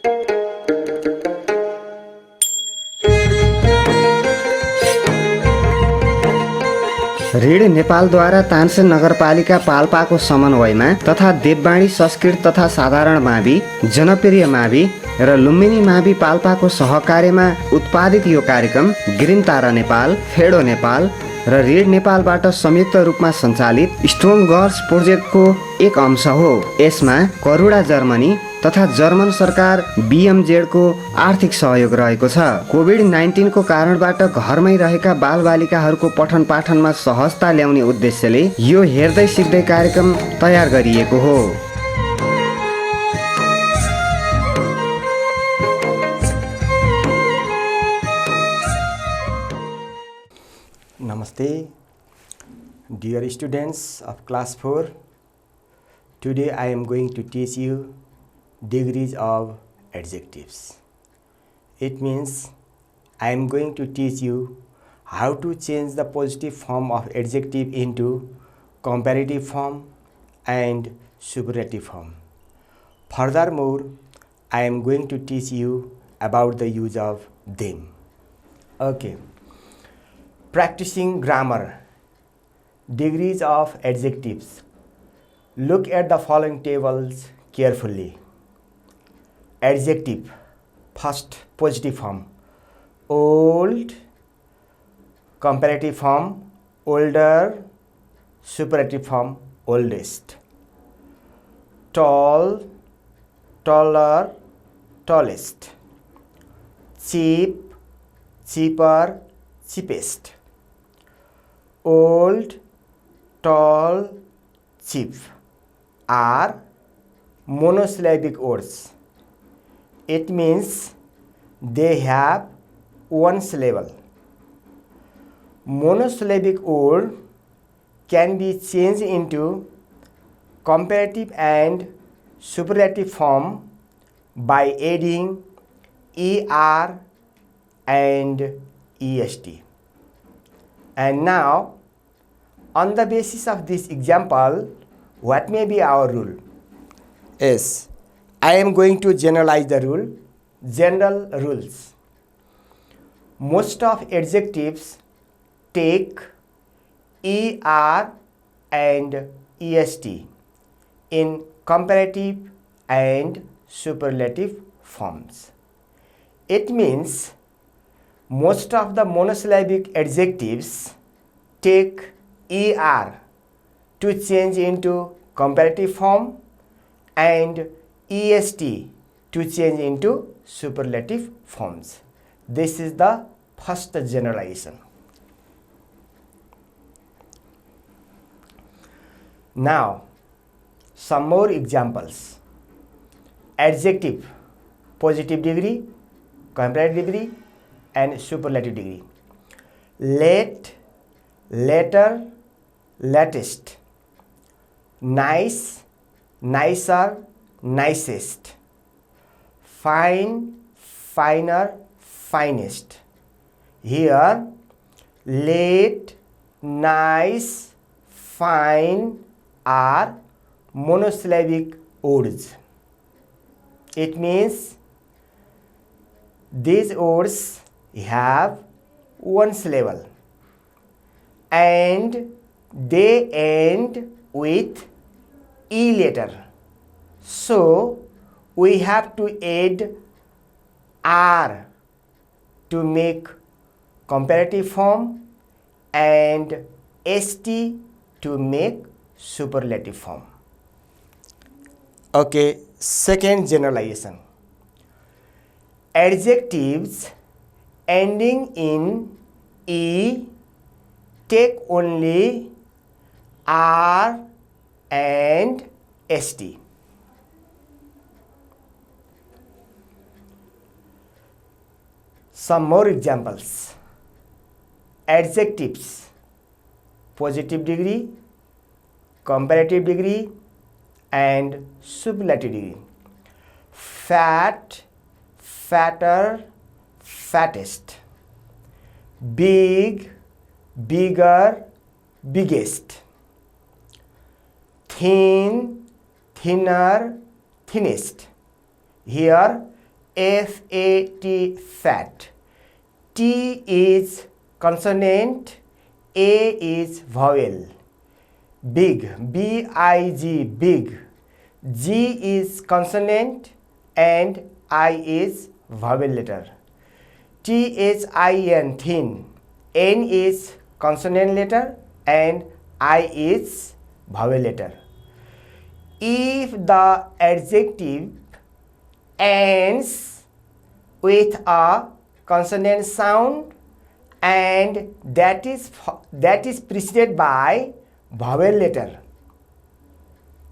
ऋण नेपालद्वारा तानसेन नगरपालिका पाल्पाको समन्वयमा तथा देववाणी संस्कृत तथा साधारण मावि, जनप्रिय मावि र लुम्बिनी मावि पाल्पाको सहकार्यमा उत्पादित यो कार्यक्रम ग्रिन तारा नेपाल, फेडो नेपाल र ऋण नेपालबाट संयुक्त रूपमा सञ्चालित स्ट्रङ गर्ल्स प्रोजेक्टको एक अंश हो। यसमा करुणा जर्मनी तथा जर्मन सरकार BMZ को आर्थिक सहयोग रहेको छ। कोभिड-19 को कारणबाट घरमै रहेका बालबालिकाहरूको पठन पाठनमा सहजता ल्याउने उद्देश्यले यो हेर्दै सिक्दै कार्यक्रम तयार गरिएको हो। Namaste, dear students of class 4. Today I am going to teach you degrees of adjectives. It means I am going to teach you how to change the positive form of adjective into comparative form and superlative form. Furthermore, I am going to teach you about the use of them. Okay. Practicing grammar. Degrees of adjectives. Look at the following tables carefully. Adjective. First, positive form. Old. Comparative form. Older. Superlative form. Oldest. Tall. Taller. Tallest. Cheap. Cheaper. Cheapest. Old, tall, cheap are monosyllabic words. It means they have one syllable. Monosyllabic word can be changed into comparative and superlative form by adding ER and EST. And now, on the basis of this example, what may be our rule? Yes, I am going to generalize the rule. General rules. Most of adjectives take ER and EST in comparative and superlative forms. It means most of the monosyllabic adjectives take ER to change into comparative form and EST to change into superlative forms. This is the first generalization. Now, some more examples. Adjective, positive degree, comparative degree, and superlative degree. Late, later, latest. Nice, nicer, nicest. Fine, finer, finest. Here, late, nice, fine are monosyllabic words. It means these words have one syllable and they end with E letter. So we have to add R to make comparative form and ST to make superlative form. Okay, second generalization. Adjectives ending in E take only R and ST. Some more examples. Adjectives, positive degree, comparative degree, and superlative degree. Fat, fatter, fattest. Big, bigger, biggest. Thin, thinner, thinnest. Here F-A-T, fat. T is consonant, A is vowel. Big, B-I-G, big. G is consonant and I is vowel letter. T-H-I-N, thin. N is consonant letter and I is vowel letter. If the adjective ends with a consonant sound and that is preceded by vowel letter,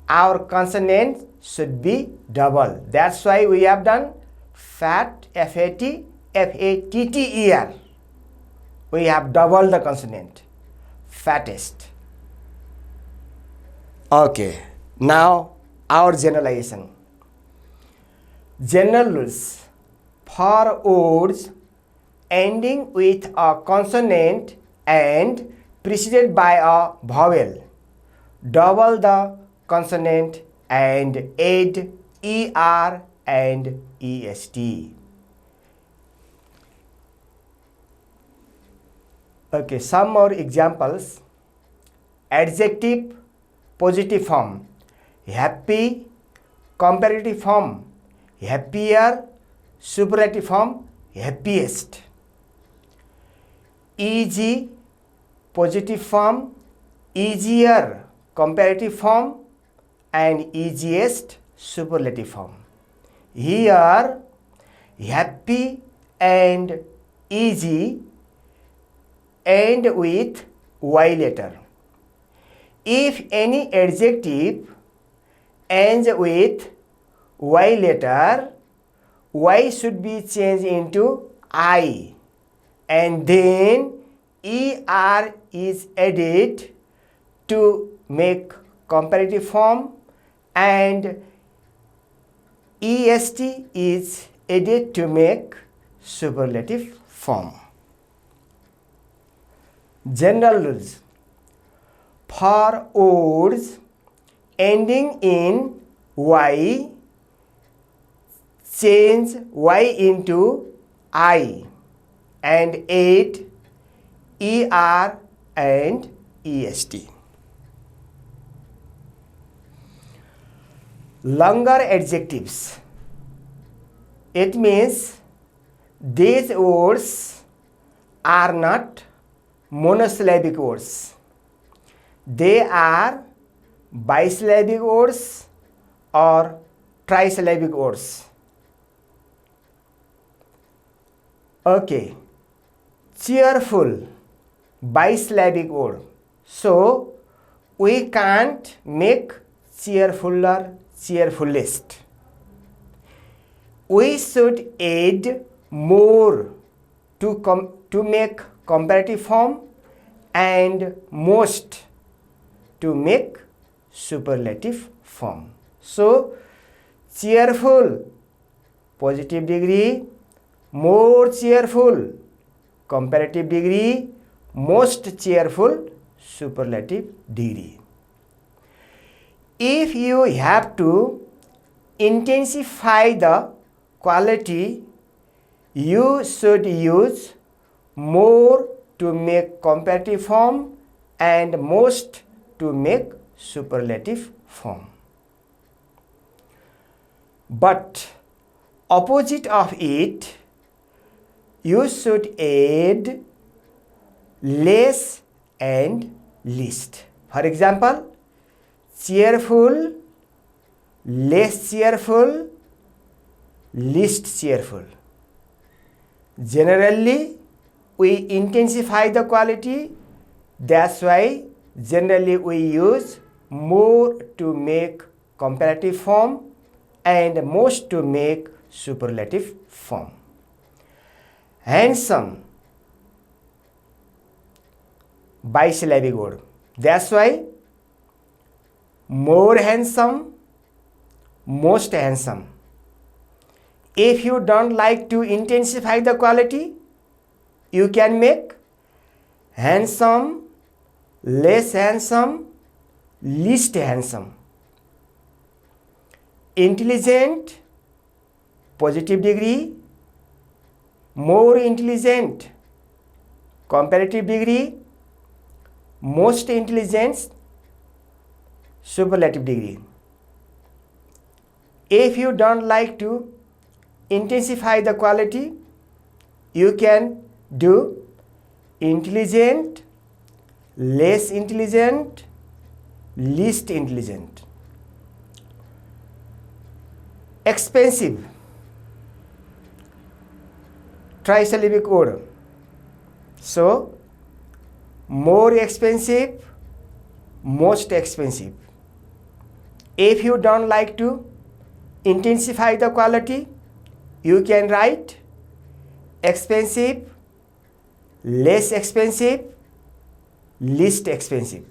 our consonant should be double. That's why we have done fat, F-A-T, F-A-T-T-E-R. We have doubled the consonant, fattest. Okay, now our generalization. General rules for words ending with a consonant and preceded by a vowel. Double the consonant and add ER and EST. Okay, some more examples. Adjective, positive form. Happy, comparative form. Happier, superlative form. Happiest. Easy, positive form. Easier, comparative form. And easiest, superlative form. Here, happy and easy end with Y letter. If any adjective ends with Y letter, Y should be changed into I and then ER is added to make comparative form and EST is added to make superlative form. General rules. For words ending in Y, change Y into I and add ER and EST. Longer adjectives. It means these words are not monosyllabic words. They are bisyllabic words or trisyllabic words. Okay, cheerful, bisyllabic word. So we can't make cheerfuller, cheerfulest. We should add more to make comparative form and most to make superlative form. So cheerful, positive degree, more cheerful, comparative degree, most cheerful, superlative degree. If you have to intensify the quality, you should use more to make comparative form and most to make superlative form. But opposite of it, you should add less and least. For example, cheerful, less cheerful, least cheerful. Generally, we intensify the quality. That's why generally we use more to make comparative form and most to make superlative form. Handsome, bisyllabic word. That's why more handsome, most handsome. If you don't like to intensify the quality, you can make handsome, less handsome, least handsome. Intelligent, positive degree, more intelligent, comparative degree, most intelligent, superlative degree. If you don't like to intensify the quality, you can do intelligent, less intelligent, least intelligent. Expensive, trisyllabic word. So, more expensive, most expensive. If you don't like to intensify the quality, you can write expensive, less expensive, least expensive.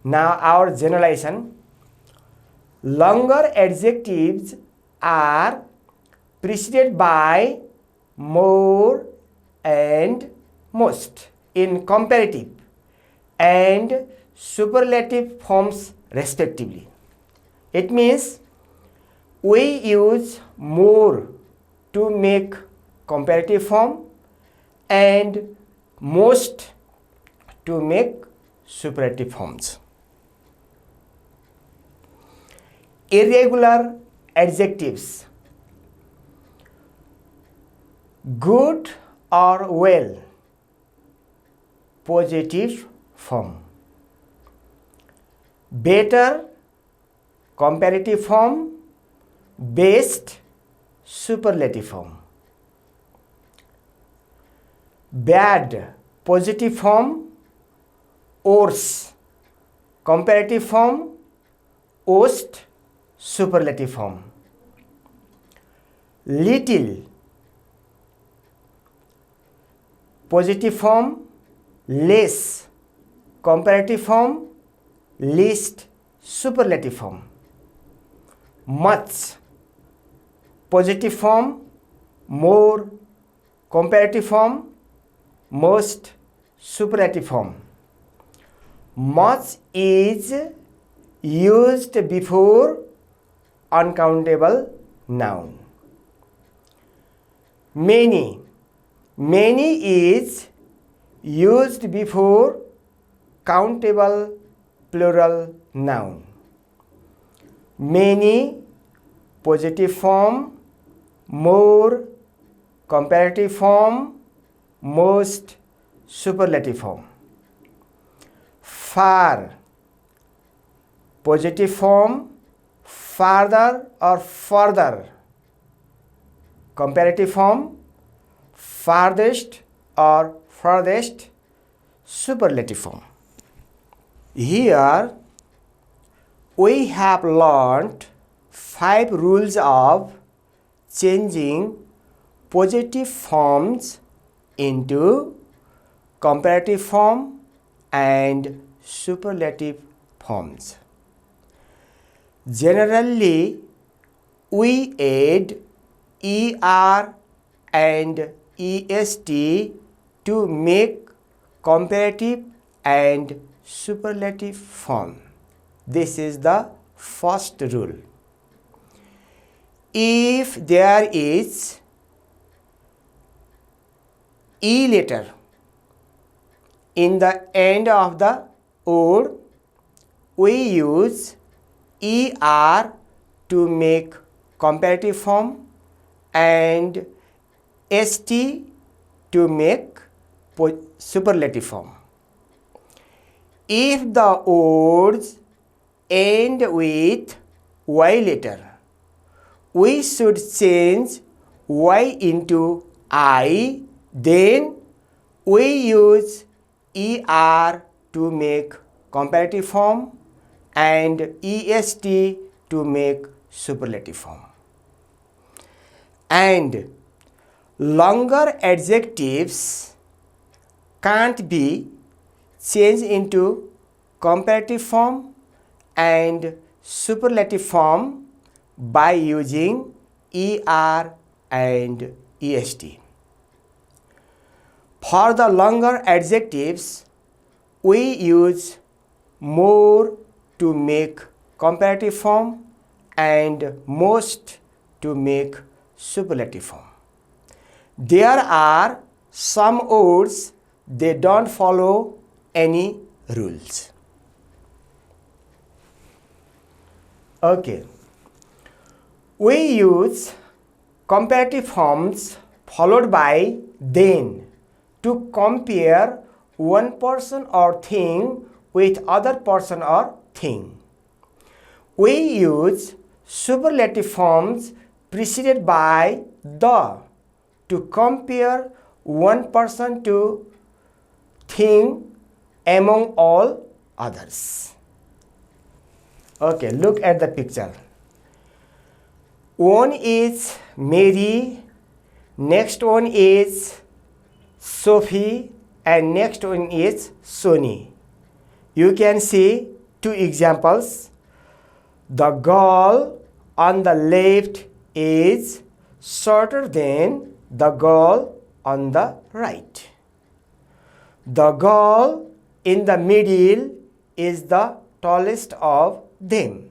Now our generalization. Longer adjectives are preceded by more and most in comparative and superlative forms respectively. It means we use more to make comparative form and most to make superlative forms. Irregular adjectives. Good or well, positive form. Better, comparative form. Best, superlative form. Bad, positive form. Worse, comparative form. Worst, superlative form. Little, positive form. Less, comparative form. Least, superlative form. Much, positive form. More, comparative form. Most, superlative form. Much is used before uncountable noun. Many, many is used before countable plural noun. Many, positive form. More, comparative form. Most, superlative form. Far, positive form. Farther or further, comparative form. Farthest or furthest, superlative form. Here we have learned 5 rules of changing positive forms into comparative form and superlative forms. Generally, we add er and est to make comparative and superlative form. This is the first rule. If there is e letter in the end of the word, we use er to make comparative form and st to make superlative form. If the words end with y letter, we should change y into I, then we use er to make comparative form and est to make superlative form. And longer adjectives can't be changed into comparative form and superlative form by using er and est. For the longer adjectives, we use more to make comparative form, and most to make superlative form. There are some words they don't follow any rules. Okay. We use comparative forms followed by then to compare one person or thing with other person or thing. We use superlative forms preceded by the to compare one person to thing among all others. Okay, look at the picture. One is Mary, next one is Sophie, and next one is Sony. You can see two examples. The girl on the left is shorter than the girl on the right. The girl in the middle is the tallest of them.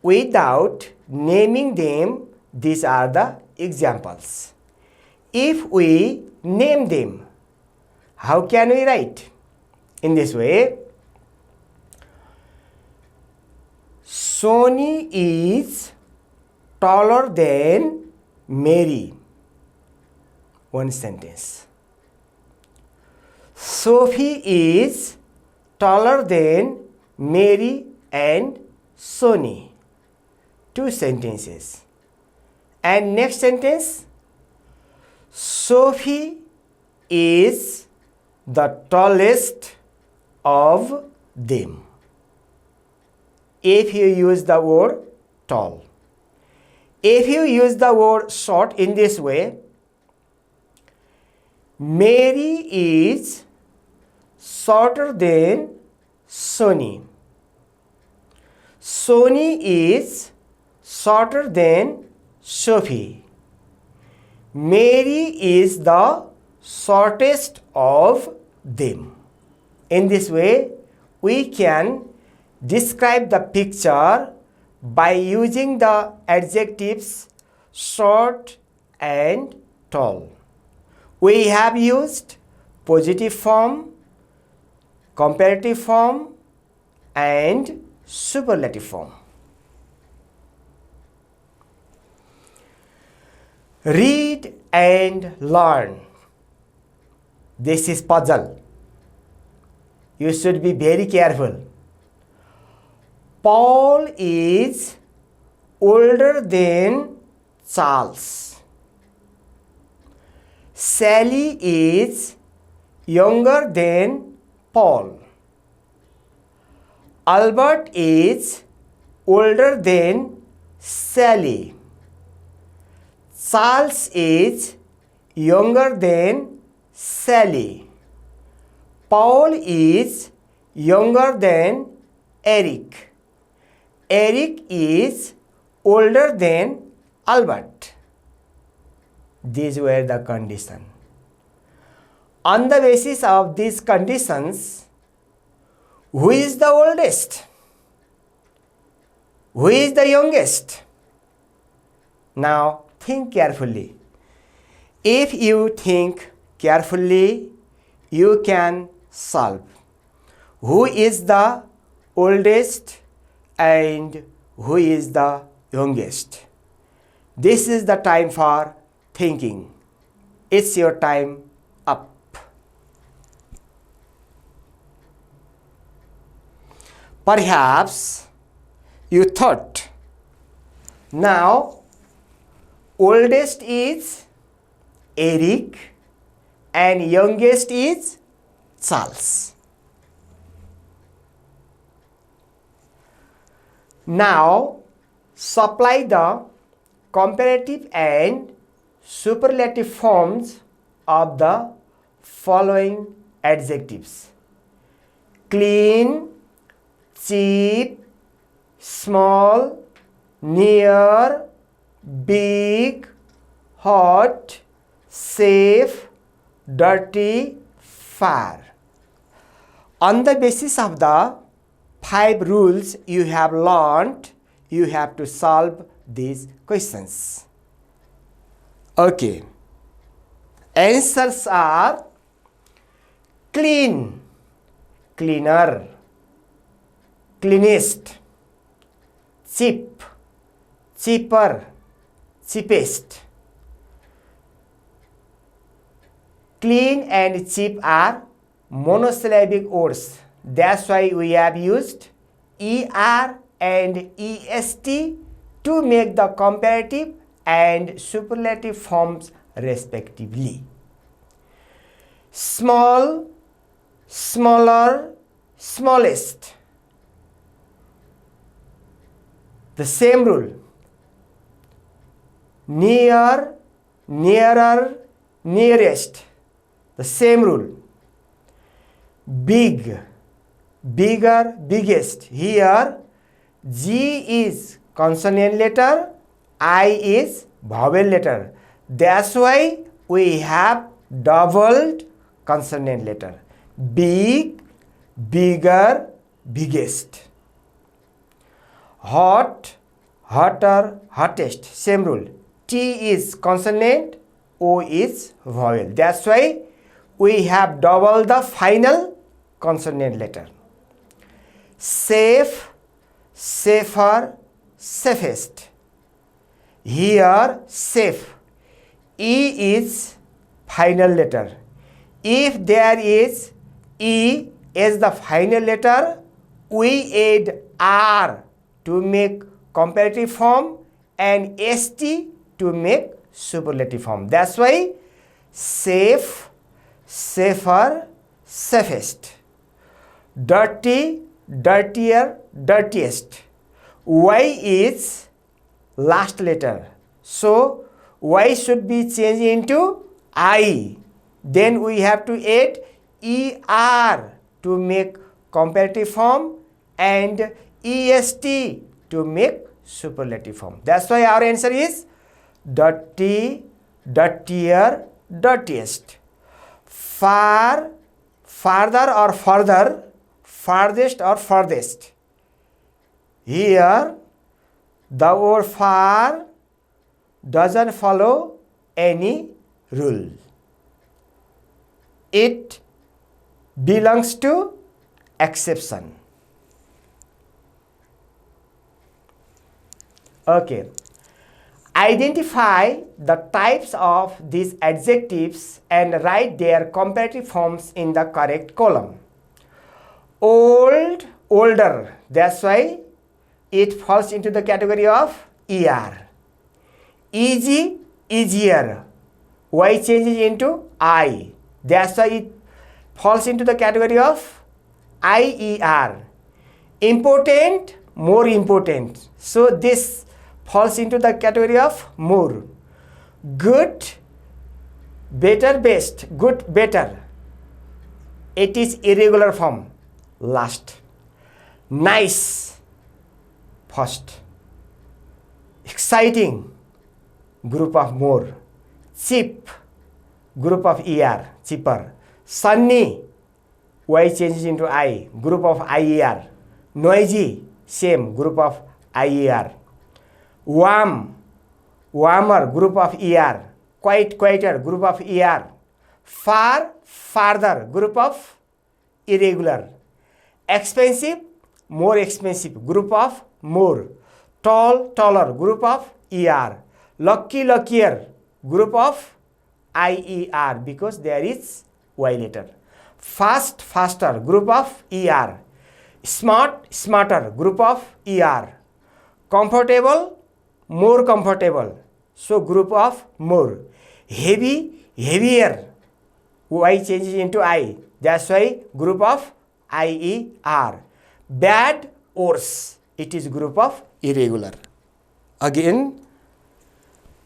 Without naming them, these are the examples. If we name them, how can we write? In this way, Sony is taller than Mary. One sentence. Sophie is taller than Mary and Sony. Two sentences. And next sentence, Sophie is the tallest of them. If you use the word tall. If you use the word short in this way, Mary is shorter than Sony. Sony is shorter than Sophie. Mary is the shortest of them. In this way, we can describe the picture by using the adjectives short and tall. We have used positive form, comparative form, and superlative form. Read and learn. This is puzzle. You should be very careful. Paul is older than Charles. Sally is younger than Paul. Albert is older than Sally. Charles is younger than Sally. Paul is younger than Eric. Eric is older than Albert. These were the conditions. On the basis of these conditions, who is the oldest? Who is the youngest? Now think carefully. If you think carefully, you can solve. Who is the oldest and who is the youngest? This is the time for thinking. It's your time up. Perhaps you thought, now oldest is Eric and youngest is Charles. Now supply the comparative and superlative forms of the following adjectives: clean, cheap, small, near, big, hot, safe, dirty, far. On the basis of the 5 rules you have learned. You have to solve these questions. Okay. Answers are clean, cleaner, cleanest, cheap, cheaper, cheapest. Clean and cheap are monosyllabic words. That's why we have used ER and EST to make the comparative and superlative forms respectively. Small, smaller, smallest. The same rule. Near, nearer, nearest. The same rule. Big, bigger, biggest. Here G is consonant letter, I is vowel letter. That's why we have doubled consonant letter. Big, bigger, biggest. Hot, hotter, hottest. Same rule. T is consonant, O is vowel. That's why we have doubled the final consonant letter. Safe, safer, safest. Here safe, E is final letter. If there is E as the final letter, we add R to make comparative form and ST to make superlative form. That's why safe, safer, safest. Dirty, dirtier, dirtiest. Y is last letter. So Y should be changed into I. Then we have to add ER to make comparative form and EST to make superlative form. That's why our answer is dirty, dirtier, dirtiest. Far, farther or further, farthest or furthest. Here the word far doesn't follow any rule. It belongs to exception. Okay. Identify the types of these adjectives and write their comparative forms in the correct column. Old, older. That's why it falls into the category of ER. Easy, easier. Y changes into I. That's why it falls into the category of IER. Important, more important. So this falls into the category of more. Good, better, best. Good, better. It is irregular form. Last. Nice, first. Exciting, group of more. Cheap, group of ER, cheaper. Sunny, Y changes into I, group of IER. Noisy, same, group of IER. Warm, warmer, group of ER. Quiet, quieter, group of ER. Far, farther, group of irregular. Expensive, more expensive, group of more. Tall, taller, group of ER. Lucky, luckier, group of IER because there is Y letter. Fast, faster, group of ER. Smart, smarter, group of ER. Comfortable, more comfortable, so group of more. Heavy, heavier, Y changes into I. That's why group of IER. Bad, worse, it is group of irregular. Again,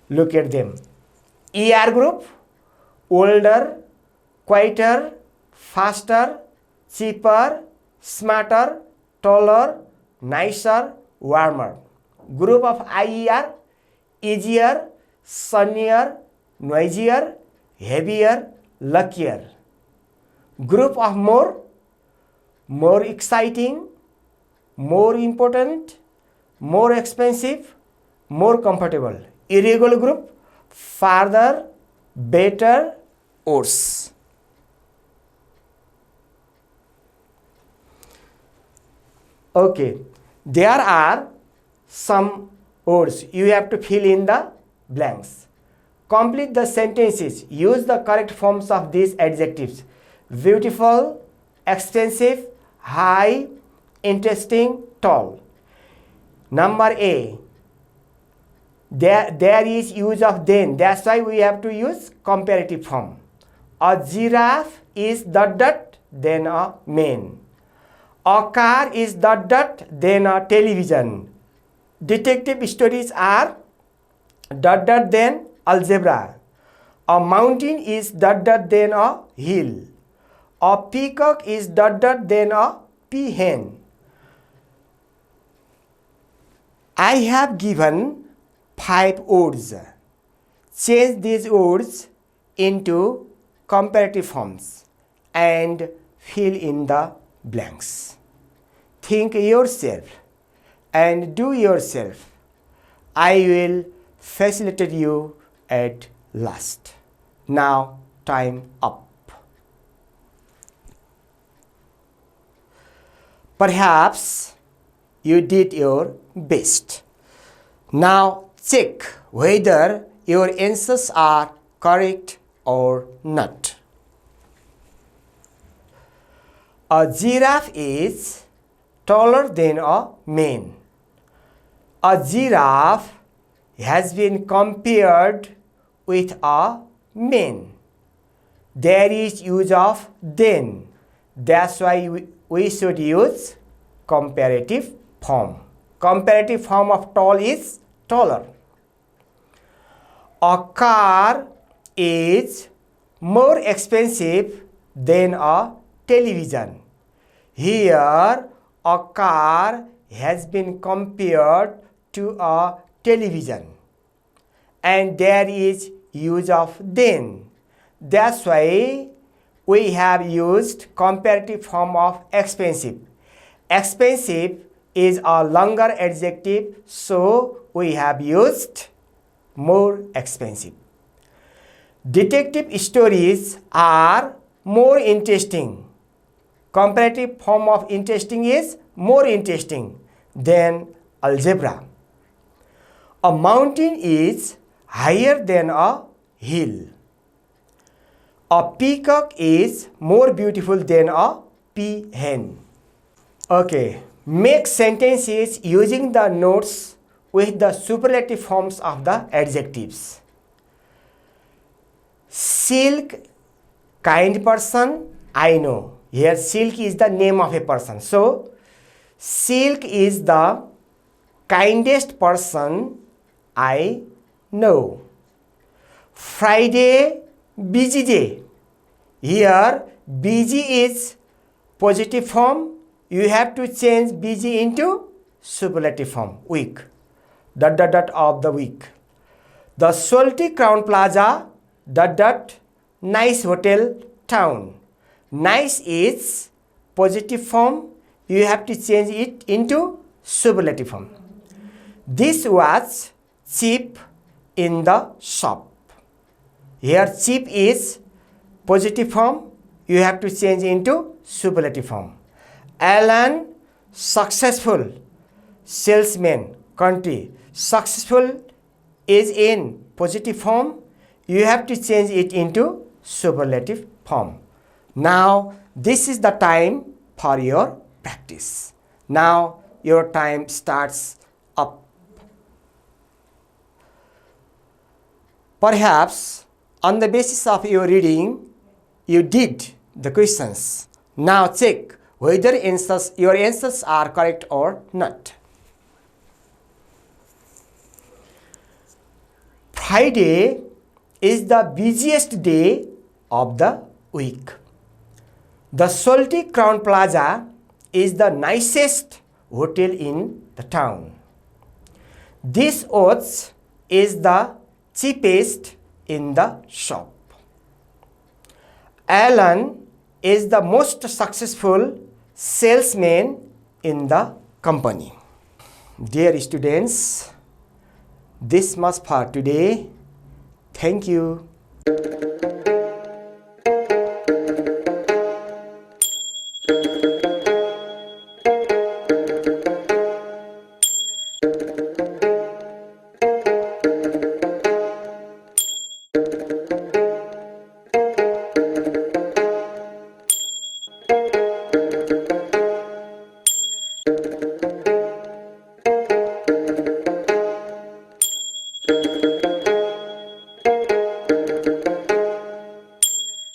look at them. ER group, older, quieter, faster, cheaper, smarter, taller, nicer, warmer. Group of IER, easier, sunnier, noisier, heavier, luckier. Group of more, more exciting, more important, more expensive, more comfortable. Irregular group, farther, better, worse. Okay, there are some words you have to fill in the blanks. Complete the sentences. Use the correct forms of these adjectives: beautiful, expensive, high, interesting, tall. Number A, there is use of then. That's why we have to use comparative form. A giraffe is ... then a man. A car is ... then a television. Detective stories are ... then algebra. A mountain is ... then a hill. A peacock is ... then a peahen. I have given 5 words. Change these words into comparative forms and fill in the blanks. Think yourself and do yourself. I will facilitate you at last. Now, time up. Perhaps you did your best. Now check whether your answers are correct or not. A giraffe is taller than a man. A giraffe has been compared with a man. There is use of then. That's why we should use comparative form. Comparative form of tall is taller. A car is more expensive than a television. Here, a car has been compared to a television, and there is use of then. That's why we have used comparative form of expensive. Expensive is a longer adjective, so we have used more expensive. Detective stories are more interesting. Comparative form of interesting is more interesting than algebra. A mountain is higher than a hill. A peacock is more beautiful than a peahen. Okay, make sentences using the notes with the superlative forms of the adjectives. Silk, kind person, I know. Here Silk is the name of a person. So, Silk is the kindest person I know. Friday, busy day. Here busy is positive form. You have to change busy into superlative form, week. ... of the week. The Salty Crown Plaza ... nice hotel town. Nice is positive form. You have to change it into superlative form. This was cheap in the shop. Here cheap is positive form. You have to change into superlative form. Alan, successful salesman, country. Successful is in positive form. You have to change it into superlative form. Now, this is the time for your practice. Now, your time starts up. Perhaps, on the basis of your reading, you did the questions. Now, check whether your answers are correct or not. Friday is the busiest day of the week. The Salty Crown Plaza is the nicest hotel in the town. This watch is the cheapest in the shop. Alan is the most successful salesman in the company. Dear students, this much for today. Thank you.